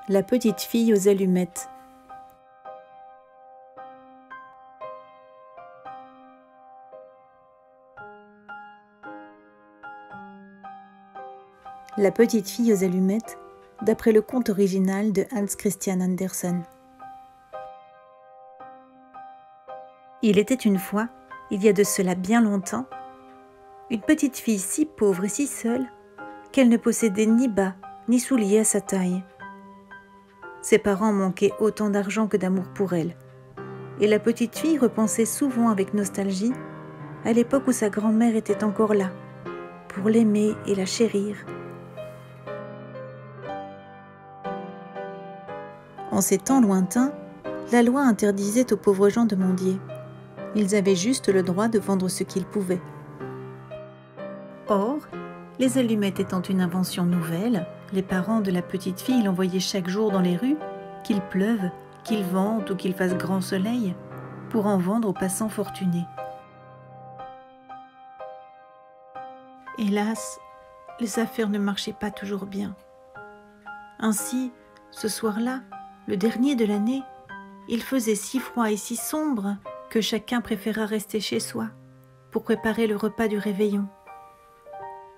La petite fille aux allumettes. La petite fille aux allumettes, d'après le conte original de Hans Christian Andersen. Il était une fois, il y a de cela bien longtemps, une petite fille si pauvre et si seule qu'elle ne possédait ni bas ni souliers à sa taille. Ses parents manquaient autant d'argent que d'amour pour elle, et la petite fille repensait souvent avec nostalgie à l'époque où sa grand-mère était encore là, pour l'aimer et la chérir. En ces temps lointains, la loi interdisait aux pauvres gens de mendier. Ils avaient juste le droit de vendre ce qu'ils pouvaient. Or, les allumettes étant une invention nouvelle, les parents de la petite fille l'envoyaient chaque jour dans les rues, qu'il pleuve, qu'il vente ou qu'il fasse grand soleil, pour en vendre aux passants fortunés. Hélas, les affaires ne marchaient pas toujours bien. Ainsi, ce soir-là, le dernier de l'année, il faisait si froid et si sombre que chacun préféra rester chez soi pour préparer le repas du réveillon.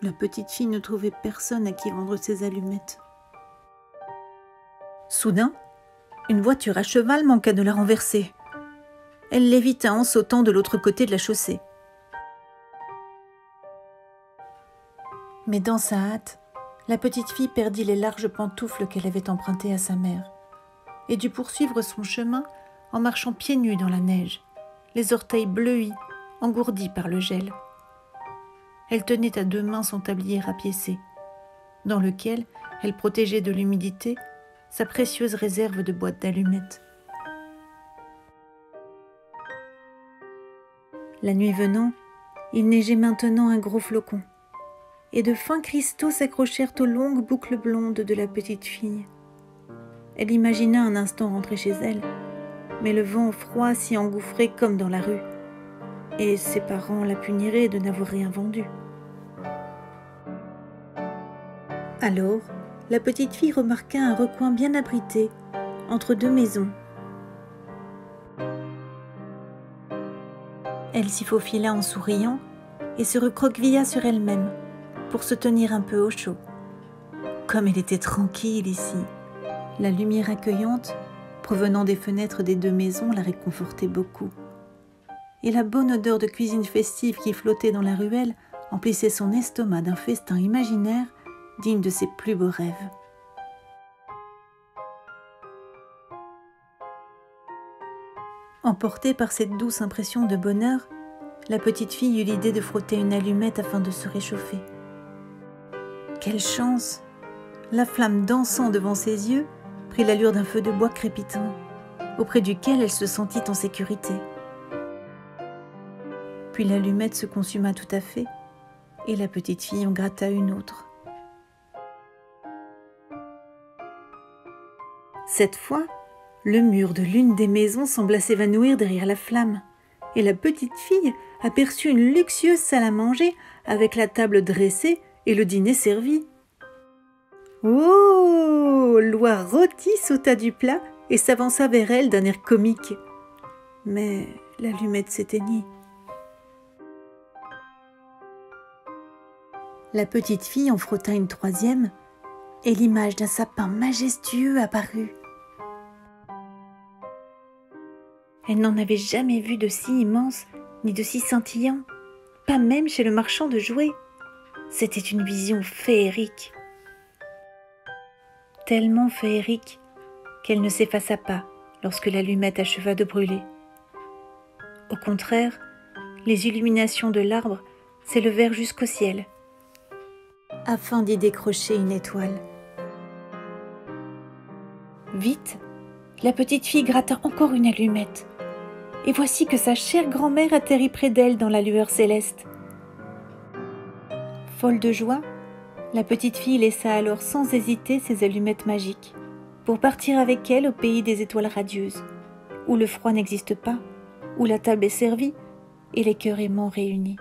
La petite fille ne trouvait personne à qui vendre ses allumettes. Soudain, une voiture à cheval manqua de la renverser. Elle l'évita en sautant de l'autre côté de la chaussée. Mais dans sa hâte, la petite fille perdit les larges pantoufles qu'elle avait empruntées à sa mère et dut poursuivre son chemin en marchant pieds nus dans la neige, les orteils bleuis, engourdis par le gel. Elle tenait à deux mains son tablier rapiécé, dans lequel elle protégeait de l'humidité sa précieuse réserve de boîtes d'allumettes. La nuit venant, il neigeait maintenant un gros flocon, et de fins cristaux s'accrochèrent aux longues boucles blondes de la petite fille. Elle imagina un instant rentrer chez elle, mais le vent froid s'y engouffrait comme dans la rue, et ses parents la puniraient de n'avoir rien vendu. Alors, la petite fille remarqua un recoin bien abrité, entre deux maisons. Elle s'y faufila en souriant et se recroquevilla sur elle-même pour se tenir un peu au chaud. Comme elle était tranquille ici, la lumière accueillante, provenant des fenêtres des deux maisons, la réconfortait beaucoup. Et la bonne odeur de cuisine festive qui flottait dans la ruelle emplissait son estomac d'un festin imaginaire digne de ses plus beaux rêves. Emportée par cette douce impression de bonheur, la petite fille eut l'idée de frotter une allumette afin de se réchauffer. Quelle chance! La flamme dansant devant ses yeux prit l'allure d'un feu de bois crépitant, auprès duquel elle se sentit en sécurité. Puis l'allumette se consuma tout à fait, et la petite fille en gratta une autre. Cette fois, le mur de l'une des maisons sembla s'évanouir derrière la flamme, et la petite fille aperçut une luxueuse salle à manger avec la table dressée et le dîner servi. Oh! L'oie rôtie sauta du plat et s'avança vers elle d'un air comique. Mais l'allumette s'éteignit. La petite fille en frotta une troisième, et l'image d'un sapin majestueux apparut. Elle n'en avait jamais vu de si immense, ni de si scintillant, pas même chez le marchand de jouets. C'était une vision féerique. Tellement féerique qu'elle ne s'effaça pas lorsque l'allumette acheva de brûler. Au contraire, les illuminations de l'arbre s'élevèrent jusqu'au ciel, afin d'y décrocher une étoile. Vite, la petite fille gratta encore une allumette, et voici que sa chère grand-mère atterrit près d'elle dans la lueur céleste. Folle de joie, la petite fille laissa alors sans hésiter ses allumettes magiques pour partir avec elle au pays des étoiles radieuses, où le froid n'existe pas, où la table est servie et les cœurs aimants réunis.